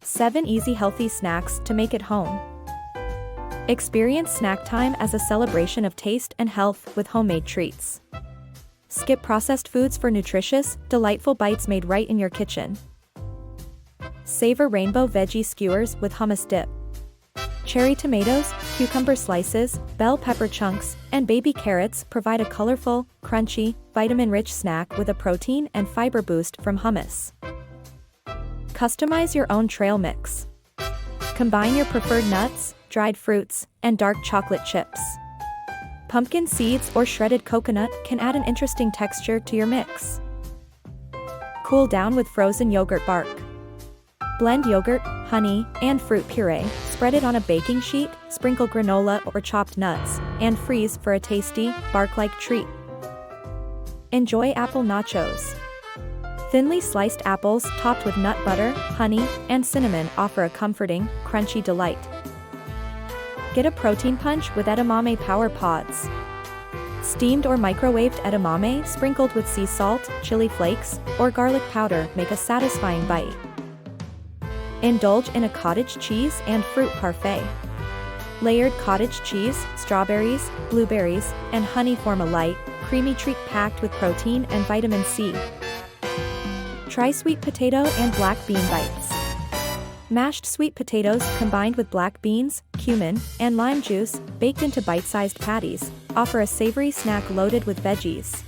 7 easy healthy snacks to make at home. Experience snack time as a celebration of taste and health with homemade treats. Skip processed foods for nutritious, delightful bites made right in your kitchen. Savor rainbow veggie skewers with hummus dip. Cherry tomatoes, cucumber slices, bell pepper chunks, and baby carrots provide a colorful, crunchy, vitamin-rich snack with a protein and fiber boost from hummus. Customize your own trail mix. Combine your preferred nuts, dried fruits, and dark chocolate chips. Pumpkin seeds or shredded coconut can add an interesting texture to your mix. Cool down with frozen yogurt bark. Blend yogurt, honey, and fruit puree, spread it on a baking sheet, sprinkle granola or chopped nuts, and freeze for a tasty, bark-like treat. Enjoy apple nachos. Thinly sliced apples topped with nut butter, honey, and cinnamon offer a comforting, crunchy delight. Get a protein punch with edamame power pods. Steamed or microwaved edamame sprinkled with sea salt, chili flakes, or garlic powder make a satisfying bite. Indulge in a cottage cheese and fruit parfait. Layered cottage cheese, strawberries, blueberries, and honey form a light, creamy treat packed with protein and vitamin C. Try sweet potato and black bean bites. Mashed sweet potatoes combined with black beans, cumin, and lime juice, baked into bite-sized patties, offer a savory snack loaded with veggies.